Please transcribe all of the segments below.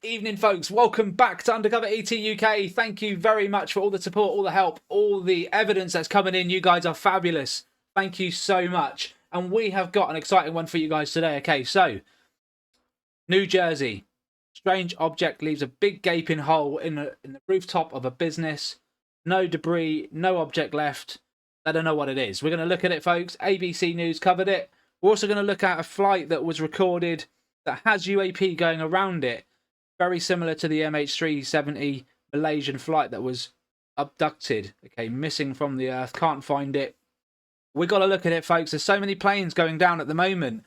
Evening, folks. Welcome back to UndercoverETuk UK. Thank you very much for all the support, all the help, all the evidence that's coming in. You guys are fabulous. Thank you so much. And we have got an exciting one for you guys today. Okay, so New Jersey. Strange object leaves a big gaping hole in the rooftop of a business. No debris, no object left. I don't know what it is. We're going to look at it, folks. ABC News covered it. We're also going to look at a flight that was recorded that has UAP going around it. Very similar to the MH370 Malaysian flight that was abducted. Okay, missing from the earth. Can't find it. We've got to look at it, folks. There's so many planes going down at the moment.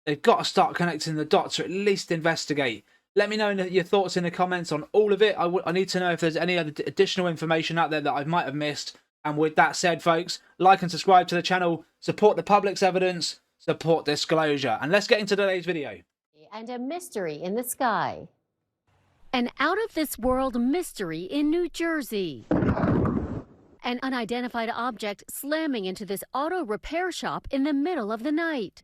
They've got to start connecting the dots or at least investigate. Let me know your thoughts in the comments on all of it. I need to know if there's any other additional information out there that I might have missed. And with that said, folks, like and subscribe to the channel. Support the public's evidence. Support disclosure. And let's get into today's video. And a mystery in the sky. An out-of-this-world mystery in New Jersey. An unidentified object slamming into this auto repair shop in the middle of the night.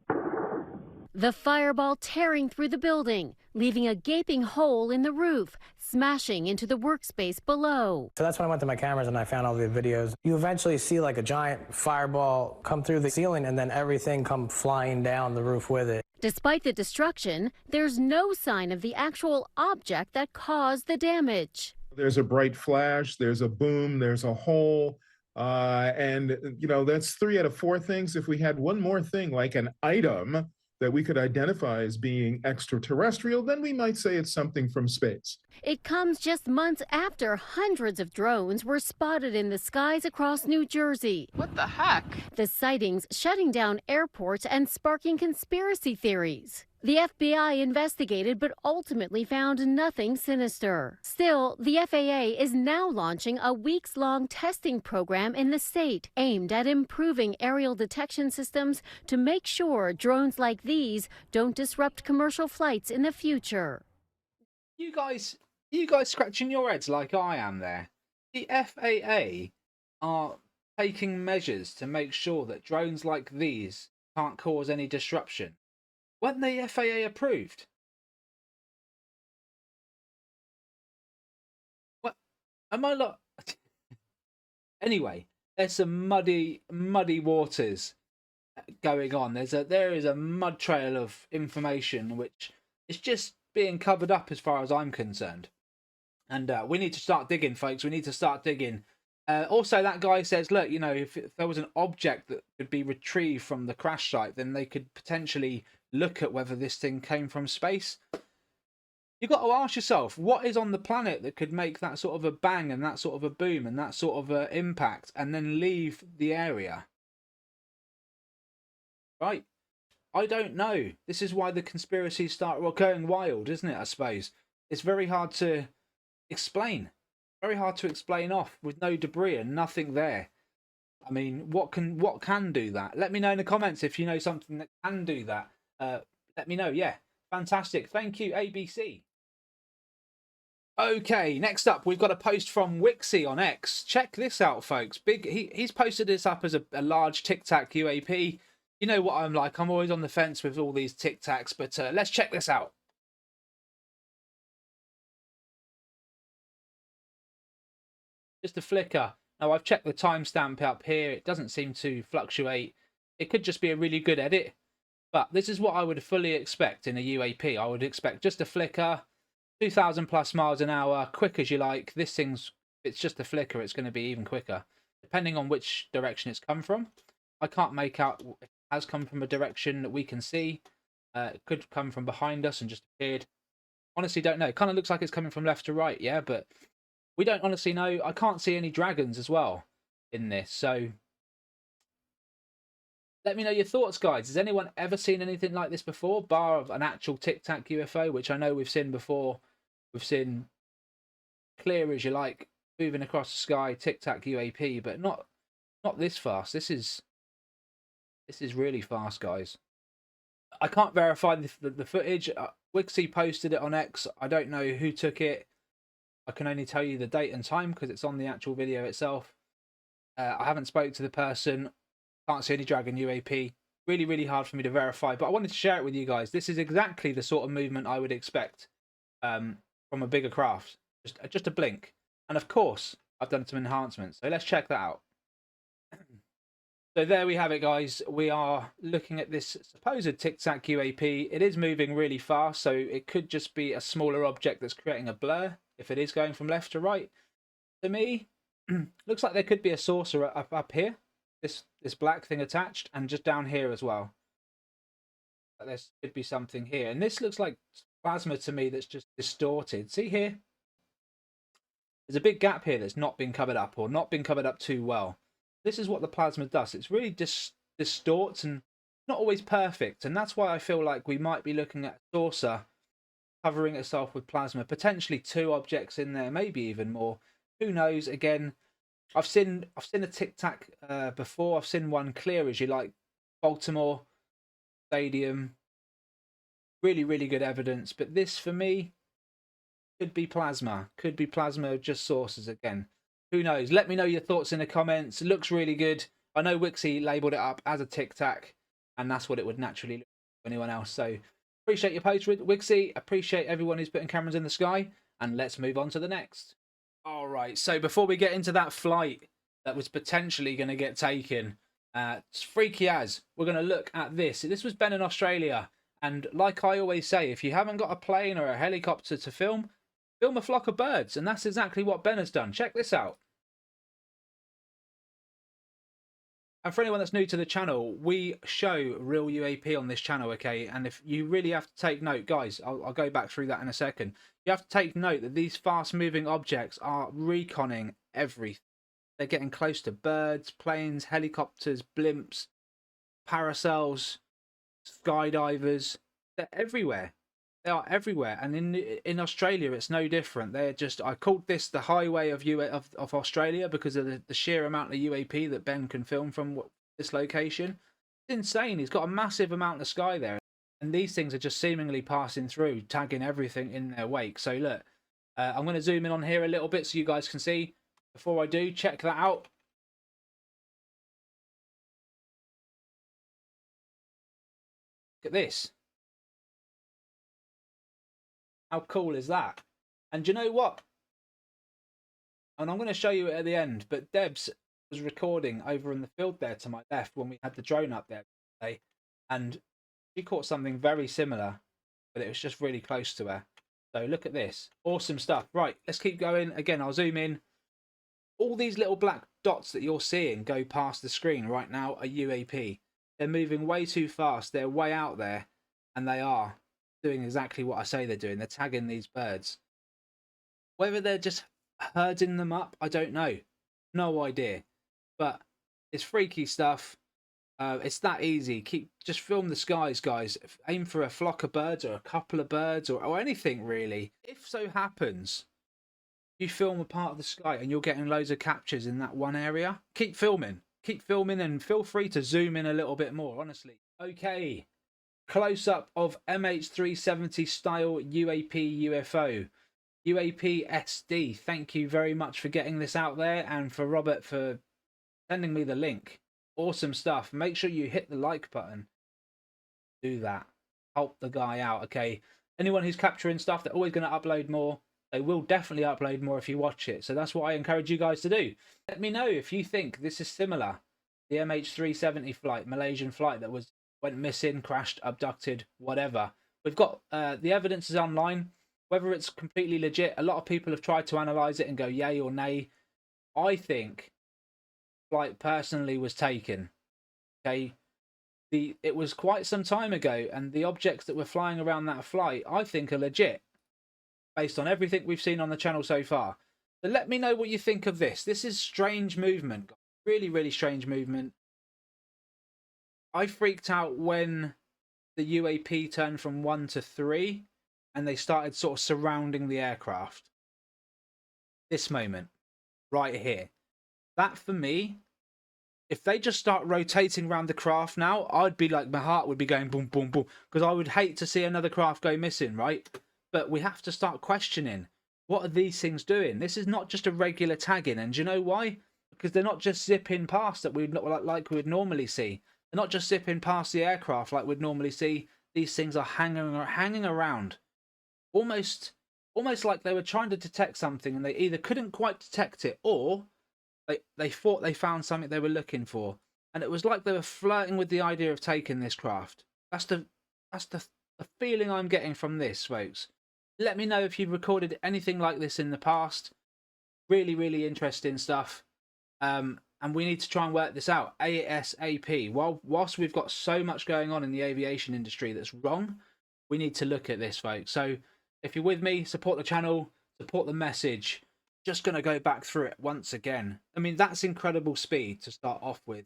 The fireball tearing through the building, leaving a gaping hole in the roof, smashing into the workspace below. So that's when I went to my cameras and I found all the videos. You eventually see like a giant fireball come through the ceiling and then everything come flying down the roof with it. Despite the destruction, there's no sign of the actual object that caused the damage. There's a bright flash, there's a boom, there's a hole, and you know, that's 3 out of 4 things. If we had one more thing like an item that we could identify as being extraterrestrial, then we might say it's something from space. It comes just months after hundreds of drones were spotted in the skies across New Jersey. What the heck? The sightings shutting down airports and sparking conspiracy theories. The FBI investigated but ultimately found nothing sinister. Still, the FAA is now launching a weeks-long testing program in the state aimed at improving aerial detection systems to make sure drones like these don't disrupt commercial flights in the future. You guys scratching your heads like I am there. The FAA are taking measures to make sure that drones like these can't cause any disruption. Weren't they FAA approved? What? Am I not? Anyway, there's some muddy waters going on. There is a mud trail of information which is just being covered up as far as I'm concerned. And we need to start digging, folks. We need to start digging. Also, that guy says, look, you know, if there was an object that could be retrieved from the crash site, then they could potentially look at whether this thing came from space. You've got to ask yourself, what is on the planet that could make that sort of a bang and that sort of a boom and that sort of a impact and then leave the area? Right? I don't know. This is why the conspiracies start going wild, isn't it, I suppose? It's very hard to explain. Very hard to explain off with no debris and nothing there. I mean, what can do that? Let me know in the comments if you know something that can do that. Let me know. Yeah, fantastic. Thank you, ABC. Okay, next up, we've got a post from Wixie on X. Check this out, folks. He's posted this up as a large Tic Tac UAP. You know what I'm like. I'm always on the fence with all these Tic Tacs, but let's check this out. Just a flicker. Now, I've checked the timestamp up here. It doesn't seem to fluctuate. It could just be a really good edit. But this is what I would fully expect in a UAP. I would expect just a flicker, 2,000 plus miles an hour, quick as you like. This thing's, it's just a flicker. It's going to be even quicker, depending on which direction it's come from. I can't make out if it has come from a direction that we can see. It could come from behind us and just appeared. Honestly, don't know. It kind of looks like it's coming from left to right, yeah, but we don't honestly know. I can't see any dragons as well in this, so let me know your thoughts, guys. Has anyone ever seen anything like this before, bar of an actual Tic Tac UFO, which I know we've seen before. We've seen clear as you like, moving across the sky, Tic Tac UAP, but not this fast. This is really fast, guys. I can't verify the footage. Wixie posted it on X. I don't know who took it. I can only tell you the date and time because it's on the actual video itself. I haven't spoke to the person. Can't see any Dragon UAP. Really, really hard for me to verify, but I wanted to share it with you guys. This is exactly the sort of movement I would expect from from a bigger craft. Just a blink. And of course, I've done some enhancements. So let's check that out. So there we have it, guys. We are looking at this supposed Tic Tac UAP. It is moving really fast, so it could just be a smaller object that's creating a blur if it is going from left to right. To me, looks like there could be a saucer up here. This black thing attached, and just down here as well. There could be something here. And this looks like plasma to me that's just distorted. See here? There's a big gap here that's not been covered up, or not been covered up too well. This is what the plasma does. It's really distorts and not always perfect. And that's why I feel like we might be looking at a saucer covering itself with plasma. Potentially 2 objects in there, maybe even more. Who knows? Again, I've seen a Tic Tac before. I've seen one clear as you like. Baltimore Stadium. Really, really good evidence. But this, for me, could be plasma. Could be plasma, just sources again. Who knows? Let me know your thoughts in the comments. It looks really good. I know Wixie labelled it up as a Tic Tac, and that's what it would naturally look for anyone else. So appreciate your post, Wixie. Appreciate everyone who's putting cameras in the sky. And let's move on to the next. All right. So before we get into that flight that was potentially going to get taken, it's freaky as, we're going to look at this. This was Ben in Australia. And like I always say, if you haven't got a plane or a helicopter to film a flock of birds. And that's exactly what Ben has done. Check this out. And for anyone that's new to the channel, we show real UAP on this channel, okay? And if you really have to take note, guys, I'll go back through that in a second. You have to take note that these fast-moving objects are reconning everything. They're getting close to birds, planes, helicopters, blimps, parasails, skydivers. They're everywhere. They are everywhere. And in Australia, it's no different. They're just, I called this the highway of Australia because of the sheer amount of UAP that Ben can film from this location. It's insane. He's got a massive amount of sky there. And these things are just seemingly passing through, tagging everything in their wake. So look, I'm going to zoom in on here a little bit so you guys can see. Before I do, check that out. Look at this. How cool is that? And do you know what? And I'm going to show you it at the end, but Debs was recording over in the field there to my left when we had the drone up there today, and she caught something very similar, but it was just really close to her. So look at this. Awesome stuff. Right, let's keep going. Again, I'll zoom in. All these little black dots that you're seeing go past the screen right now are UAP. They're moving way too fast. They're way out there, and they are doing exactly what I say they're doing. They're tagging these birds. Whether they're just herding them up, I don't know. No idea. But it's freaky stuff. It's that easy. Just film the skies, guys. Aim for a flock of birds or a couple of birds or anything really. If so happens you film a part of the sky and you're getting loads of captures in that one area, keep filming. Keep filming and feel free to zoom in a little bit more, honestly. Okay. Close-up of MH370-style UAP UFO. UAP SD. Thank you very much for getting this out there, and for Robert for sending me the link. Awesome stuff. Make sure you hit the like button. Do that. Help the guy out, okay? Anyone who's capturing stuff, they're always going to upload more. They will definitely upload more if you watch it. So that's what I encourage you guys to do. Let me know if you think this is similar. The MH370 flight, Malaysian flight that went missing, crashed, abducted, whatever. We've got the evidence is online. Whether it's completely legit, a lot of people have tried to analyse it and go yay or nay. I think flight personally was taken. Okay, it was quite some time ago, and the objects that were flying around that flight, I think, are legit, based on everything we've seen on the channel so far. So let me know what you think of this. This is strange movement. Really, really strange movement. I freaked out when the UAP turned from 1 to 3 and they started sort of surrounding the aircraft. This moment, right here. That, for me, if they just start rotating around the craft now, I'd be like, my heart would be going boom, boom, boom. Because I would hate to see another craft go missing, right? But we have to start questioning, what are these things doing? This is not just a regular tagging. And do you know why? Because they're not just zipping past that we'd not like we'd normally see. They're not just zipping past the aircraft like we'd normally see. These things are hanging around, almost almost like they were trying to detect something and they either couldn't quite detect it, or they thought they found something they were looking for. And it was like they were flirting with the idea of taking this craft. That's the feeling I'm getting from this, folks. Let me know if you've recorded anything like this in the past. Really, really interesting stuff. And we need to try and work this out ASAP. Whilst we've got so much going on in the aviation industry that's wrong, we need to look at this, folks. So if you're with me, support the channel, support the message. Just going to go back through it once again. I mean, that's incredible speed to start off with.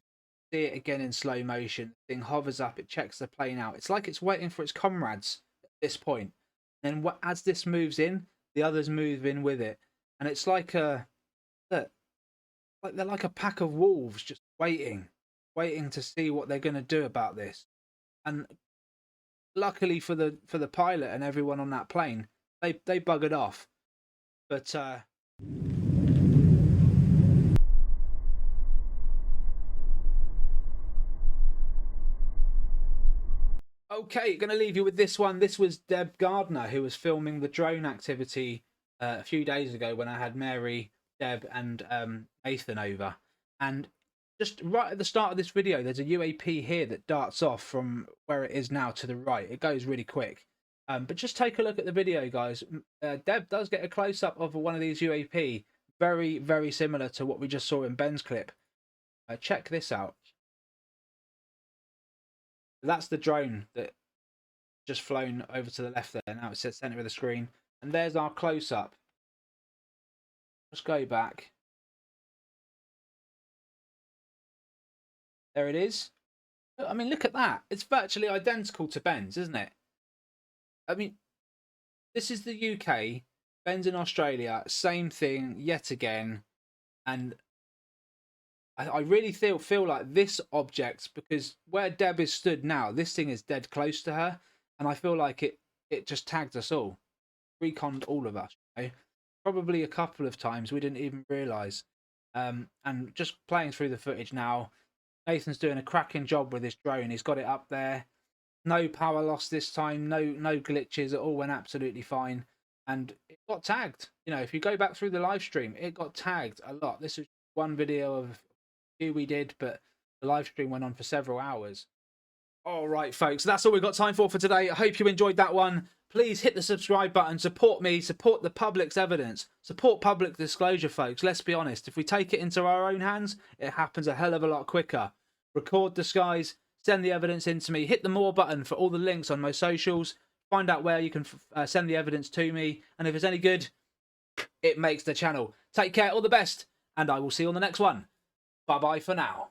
See it again in slow motion. The thing hovers up, it checks the plane out. It's like it's waiting for its comrades at this point. And as this moves in, the others move in with it. And it's like they're like a pack of wolves just waiting to see what they're going to do about this. And luckily for the pilot and everyone on that plane, they buggered off. But okay, going to leave you with this one. This was Deb Gardner, who was filming the drone activity a few days ago when I had Mary, Deb and Nathan over. And just right at the start of this video, there's a UAP here that darts off from where it is now to the right. It goes really quick. But just take a look at the video, guys. Deb does get a close-up of one of these UAP. Very, very similar to what we just saw in Ben's clip. Check this out. That's the drone that just flown over to the left there. Now it's at the center of the screen. And there's our close-up. Let's go back. There it is. I mean, look at that. It's virtually identical to Ben's, isn't it? I mean, this is the UK. Ben's in Australia. Same thing yet again. And I really feel like this object, because where Deb is stood now, this thing is dead close to her. And I feel like it just tagged us all. Reconned all of us. You know? Probably a couple of times we didn't even realise. And just playing through the footage now, Nathan's doing a cracking job with his drone. He's got it up there. No power loss this time. No glitches. It all went absolutely fine. And it got tagged. You know, if you go back through the live stream, it got tagged a lot. This is one video of few we did, but the live stream went on for several hours. All right, folks, that's all we've got time for today. I hope you enjoyed that one. Please hit the subscribe button. Support me. Support the public's evidence. Support public disclosure, folks. Let's be honest. If we take it into our own hands, it happens a hell of a lot quicker. Record the skies. Send the evidence in to me. Hit the more button for all the links on my socials. Find out where you can send the evidence to me. And if it's any good, it makes the channel. Take care. All the best. And I will see you on the next one. Bye-bye for now.